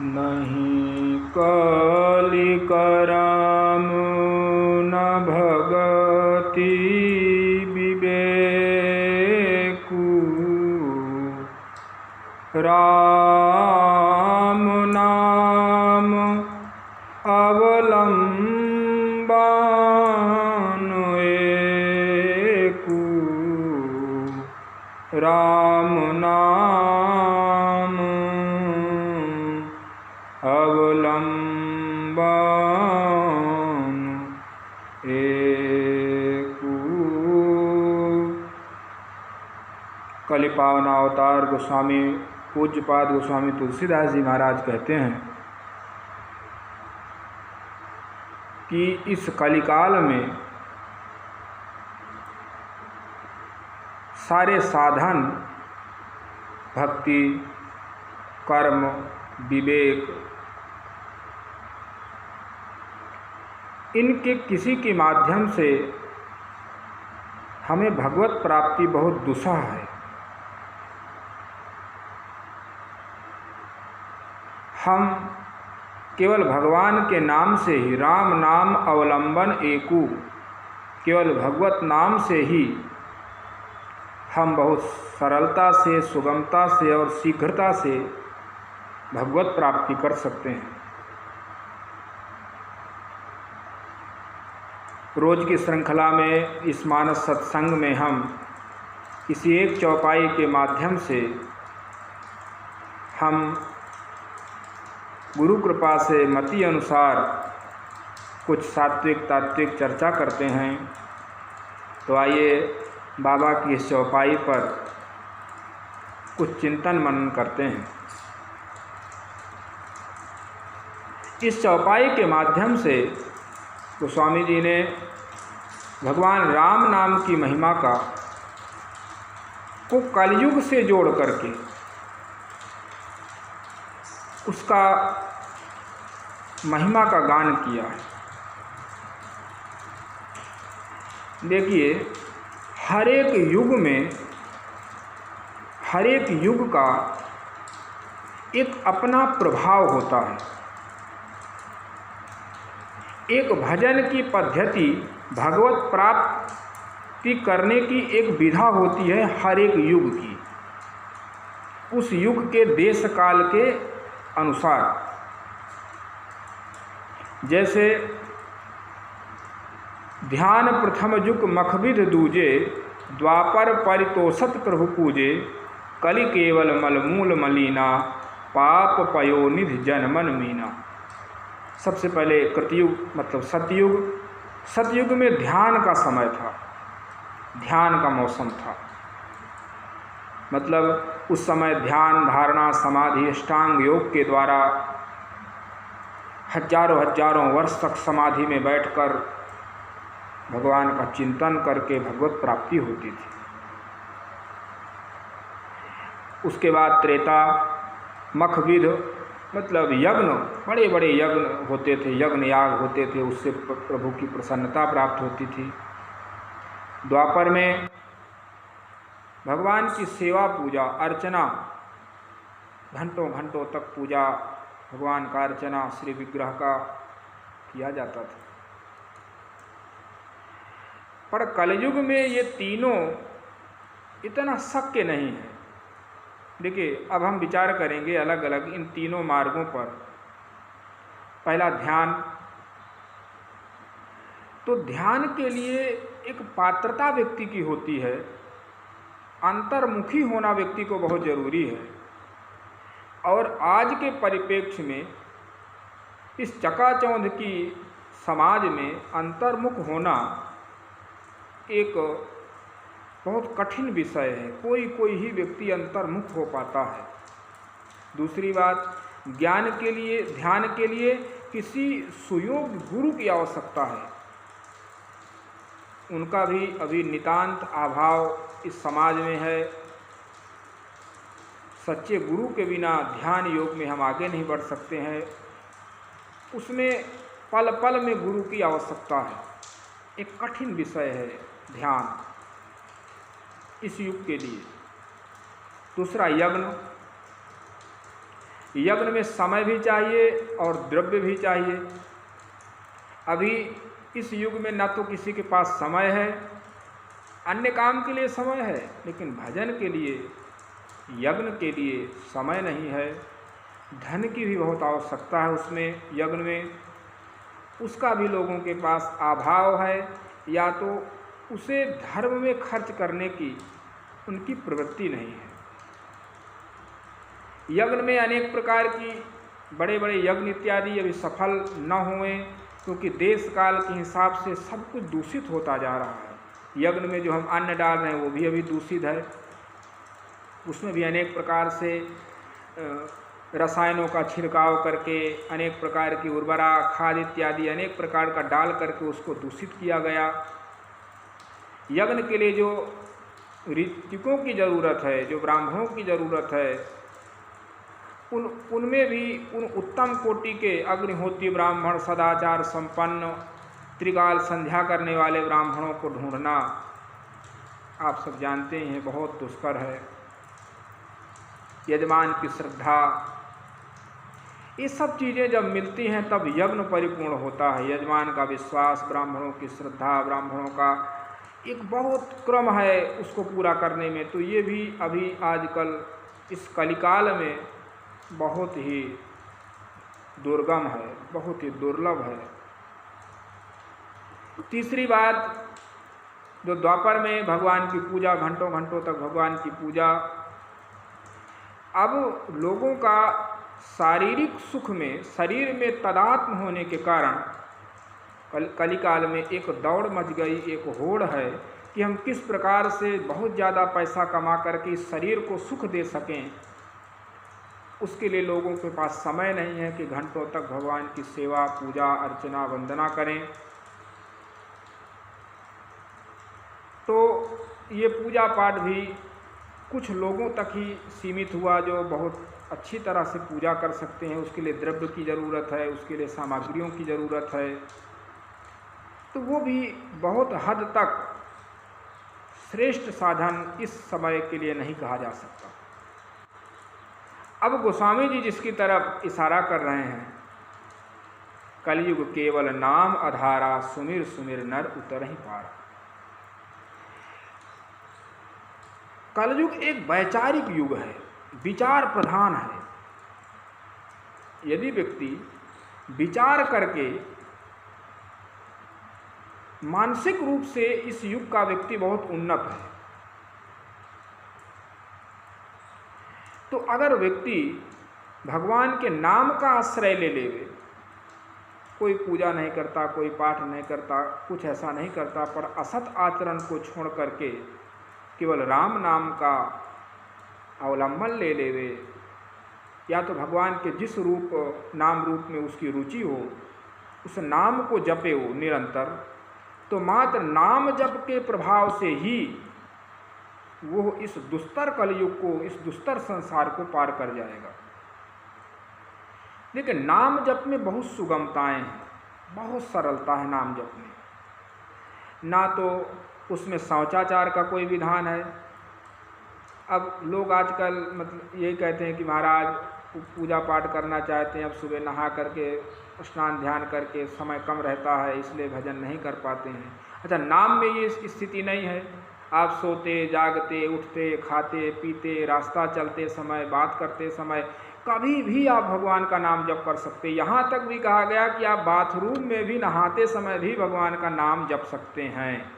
नहीं कलिकराम न भगति विवेकु राम नाम अवलंबन एकु राम नाम अवलंबन एकु। कलिपावन अवतार गोस्वामी पूज्यपाद गोस्वामी तुलसीदास जी महाराज कहते हैं कि इस कलिकाल में सारे साधन भक्ति कर्म विवेक इनके किसी के माध्यम से हमें भगवत प्राप्ति बहुत दुस्सह है। हम केवल भगवान के नाम से ही राम नाम अवलंबन एकु केवल भगवत नाम से ही हम बहुत सरलता से सुगमता से और शीघ्रता से भगवत प्राप्ति कर सकते हैं। रोज की श्रृंखला में इस मानस सत्संग में हम किसी एक चौपाई के माध्यम से हम गुरु कृपा से मति अनुसार कुछ सात्विक तात्विक चर्चा करते हैं। तो आइए बाबा की इस चौपाई पर कुछ चिंतन मनन करते हैं। इस चौपाई के माध्यम से गोस्वामी जी ने भगवान राम नाम की महिमा को कलयुग से जोड़ करके उसका महिमा का गान किया है। देखिए, हर एक युग में हर एक युग का एक अपना प्रभाव होता है। एक भजन की पद्धति भगवत प्राप्ति करने की एक विधा होती है हर एक युग की, उस युग के देश काल के अनुसार। जैसे ध्यान प्रथम युग मखविध दूजे, द्वापर परितोषत प्रभु पूजे, कलि केवल मलमूल मलीना, पाप पयोनिधि जनमन मीना। सबसे पहले कृतयुग मतलब सतयुग। सतयुग में ध्यान का समय था, ध्यान का मौसम था। मतलब उस समय ध्यान धारणा समाधि अष्टांग योग के द्वारा हजारों हजारों वर्ष तक समाधि में बैठकर भगवान का चिंतन करके भगवत प्राप्ति होती थी। उसके बाद त्रेता मखविध मतलब यज्ञ, बड़े बड़े यज्ञ होते थे, यज्ञ याग होते थे, उससे प्रभु की प्रसन्नता प्राप्त होती थी। द्वापर में भगवान की सेवा पूजा अर्चना, घंटों घंटों तक पूजा भगवान का अर्चना श्री विग्रह का किया जाता था। पर कलयुग में ये तीनों इतना शक्य नहीं है। देखिए, अब हम विचार करेंगे अलग अलग इन तीनों मार्गों पर। पहला ध्यान। तो ध्यान के लिए एक पात्रता व्यक्ति की होती है, अंतर्मुखी होना व्यक्ति को बहुत जरूरी है। और आज के परिप्रेक्ष्य में इस चकाचौंध की समाज में अंतर्मुख होना एक बहुत कठिन विषय है। कोई कोई ही व्यक्ति अंतर्मुख हो पाता है। दूसरी बात, ज्ञान के लिए ध्यान के लिए किसी सुयोग्य गुरु की आवश्यकता है। उनका भी अभी नितांत अभाव इस समाज में है। सच्चे गुरु के बिना ध्यान योग में हम आगे नहीं बढ़ सकते हैं। उसमें पल पल में गुरु की आवश्यकता है। एक कठिन विषय है ध्यान इस युग के लिए। दूसरा, यज्ञ। यज्ञ में समय भी चाहिए और द्रव्य भी चाहिए। अभी इस युग में न तो किसी के पास समय है, अन्य काम के लिए समय है, लेकिन भजन के लिए, यज्ञ के लिए समय नहीं है। धन की भी बहुत आवश्यकता है उसमें, यज्ञ में, उसका भी लोगों के पास अभाव है, या तो उसे धर्म में खर्च करने की उनकी प्रवृत्ति नहीं है। यज्ञ में अनेक प्रकार की बड़े बड़े यज्ञ इत्यादि अभी सफल न हुए, क्योंकि देश काल के हिसाब से सब कुछ दूषित होता जा रहा है। यज्ञ में जो हम अन्न डाल रहे हैं वो भी अभी दूषित है, उसमें भी अनेक प्रकार से रसायनों का छिड़काव करके, अनेक प्रकार की उर्वरा खाद इत्यादि अनेक प्रकार का डाल करके उसको दूषित किया गया। यज्ञ के लिए जो ऋतिकों की ज़रूरत है, जो ब्राह्मणों की ज़रूरत है, उनमें भी उन उत्तम कोटि के अग्निहोत्री ब्राह्मण, सदाचार संपन्न, त्रिकाल संध्या करने वाले ब्राह्मणों को ढूंढना आप सब जानते हैं बहुत दुष्कर है। यजमान की श्रद्धा, ये सब चीज़ें जब मिलती हैं तब यज्ञ परिपूर्ण होता है। यजमान का विश्वास, ब्राह्मणों की श्रद्धा, ब्राह्मणों का एक बहुत क्रम है उसको पूरा करने में। तो ये भी अभी आजकल इस कलिकाल में बहुत ही दुर्गम है, बहुत ही दुर्लभ है। तीसरी बात, जो द्वापर में भगवान की पूजा, घंटों घंटों तक भगवान की पूजा, अब लोगों का शारीरिक सुख में, शरीर में तादात्म्य होने के कारण कलिकाल में एक दौड़ मच गई, एक होड़ है कि हम किस प्रकार से बहुत ज़्यादा पैसा कमा करके इस शरीर को सुख दे सकें। उसके लिए लोगों के पास समय नहीं है कि घंटों तक भगवान की सेवा, पूजा, अर्चना, वंदना करें। तो ये पूजा पाठ भी कुछ लोगों तक ही सीमित हुआ, जो बहुत अच्छी तरह से पूजा कर सकते हैं। उसके लिए द्रव्य की ज़रूरत है, उसके लिए सामग्रियों की ज़रूरत है, तो वो भी बहुत हद तक श्रेष्ठ साधन इस समय के लिए नहीं कहा जा सकता। अब गोस्वामी जी जिसकी तरफ इशारा कर रहे हैं, कलयुग केवल नाम आधारा, सुमिर सुमिर नर उतरहि पारा। कलयुग एक वैचारिक युग है, विचार प्रधान है। यदि व्यक्ति विचार करके मानसिक रूप से इस युग का व्यक्ति बहुत उन्नत है, तो अगर व्यक्ति भगवान के नाम का आश्रय ले लेवे, कोई पूजा नहीं करता, कोई पाठ नहीं करता, कुछ ऐसा नहीं करता, पर असत आचरण को छोड़ करके केवल राम नाम का अवलंबन ले लेवे, या तो भगवान के जिस रूप नाम रूप में उसकी रुचि हो, उस नाम को जपे हो निरंतर, तो मात्र नाम जप के प्रभाव से ही वो इस दुस्तर कलयुग को, इस दुस्तर संसार को पार कर जाएगा। लेकिन नाम जप में बहुत सुगमताएं हैं, बहुत सरलता है नाम जप में। ना तो उसमें शौचाचार का कोई विधान है। अब लोग आजकल मतलब यही कहते हैं कि महाराज पूजा पाठ करना चाहते हैं, अब सुबह नहा करके स्नान ध्यान करके समय कम रहता है, इसलिए भजन नहीं कर पाते हैं। अच्छा, नाम में ये स्थिति नहीं है। आप सोते जागते, उठते, खाते पीते, रास्ता चलते समय, बात करते समय, कभी भी आप भगवान का नाम जप कर सकते। यहाँ तक भी कहा गया कि आप बाथरूम में भी नहाते समय भी भगवान का नाम जप सकते हैं।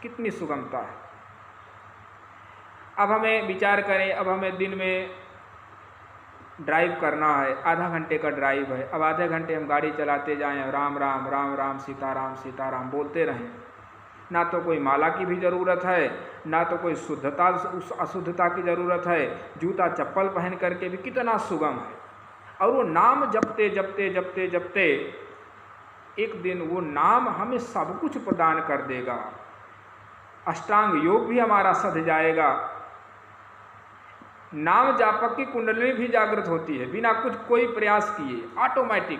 कितनी सुगमता है। अब हमें विचार करें, अब हमें दिन में ड्राइव करना है, आधा घंटे का ड्राइव है, अब आधे घंटे हम गाड़ी चलाते जाएं, राम राम राम राम सीताराम बोलते रहें। ना तो कोई माला की भी ज़रूरत है, ना तो कोई शुद्धता उस अशुद्धता की ज़रूरत है, जूता चप्पल पहन करके भी कितना सुगम है। और वो नाम जपते जपते जपते जपते एक दिन वो नाम हमें सब कुछ प्रदान कर देगा। अष्टांग योग भी हमारा सध जाएगा। नाम जापक की कुंडली भी जागृत होती है बिना कुछ कोई प्रयास किए, ऑटोमेटिक।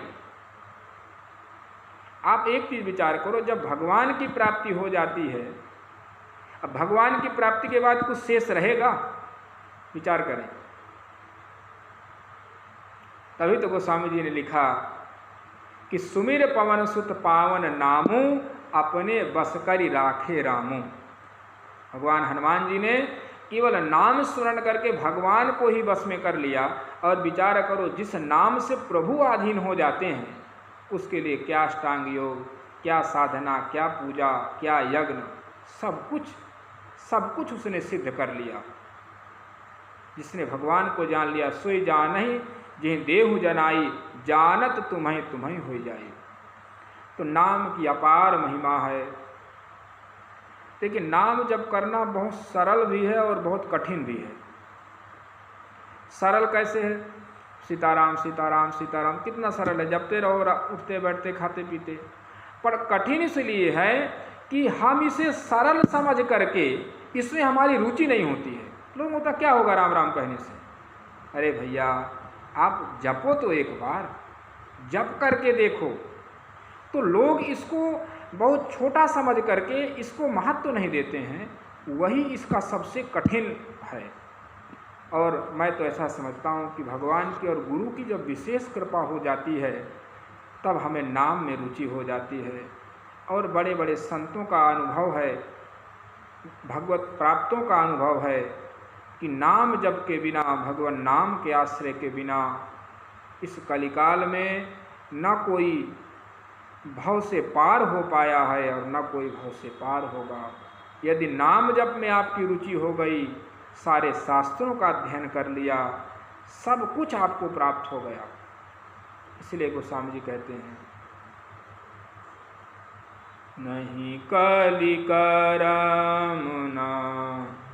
आप एक चीज़ विचार करो, जब भगवान की प्राप्ति हो जाती है, अब भगवान की प्राप्ति के बाद कुछ शेष रहेगा? विचार करें। तभी तो गोस्वामी जी ने लिखा कि सुमिर पवन सुत पावन नामू अपने बस करी राखे रामू। भगवान हनुमान जी ने केवल नाम स्मरण करके भगवान को ही बस में कर लिया। और विचार करो, जिस नाम से प्रभु अधीन हो जाते हैं उसके लिए क्या अष्टांग योग, क्या साधना, क्या पूजा, क्या यज्ञ, सब कुछ उसने सिद्ध कर लिया। जिसने भगवान को जान लिया सोई जानहि जिह देहु जनाई, जानत तुम्हें तुम्हें हो जाए। तो नाम की अपार महिमा है। लेकिन नाम जप करना बहुत सरल भी है और बहुत कठिन भी है। सरल कैसे है? सीताराम सीताराम सीताराम, कितना सरल है, जपते रहो, उठते बैठते खाते पीते। पर कठिन इसलिए है कि हम इसे सरल समझ करके इसमें हमारी रुचि नहीं होती है। लोग होता क्या होगा राम राम कहने से? अरे भैया, आप जपो तो एक बार, जप करके देखो। तो लोग इसको बहुत छोटा समझ करके इसको महत्व नहीं देते हैं, वही इसका सबसे कठिन है। और मैं तो ऐसा समझता हूँ कि भगवान की और गुरु की जब विशेष कृपा हो जाती है तब हमें नाम में रुचि हो जाती है। और बड़े बड़े संतों का अनुभव है, भगवत प्राप्तों का अनुभव है कि नाम जप के बिना, भगवान नाम के आश्रय के बिना इस कलिकाल में न कोई भव से पार हो पाया है और न कोई भव से पार होगा। यदि नाम जप में आपकी रुचि हो गई, सारे शास्त्रों का अध्ययन कर लिया, सब कुछ आपको प्राप्त हो गया। इसलिए गोस्वामी जी कहते हैं, नहीं कलि करम न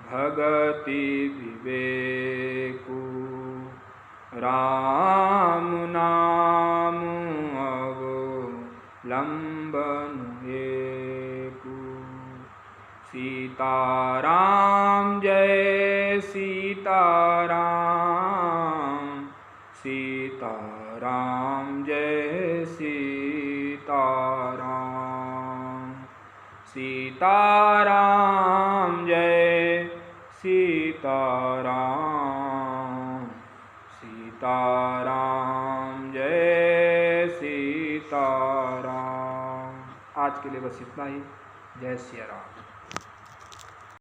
भगति विवेकु, राम नाम अवलंबन हेतु। सीताराम जय सीताराम, सीताराम जय सीताराम, सीताराम जय सीताराम, सीताराम जय सीताराम। आज के लिए बस इतना ही। जय श्री राम।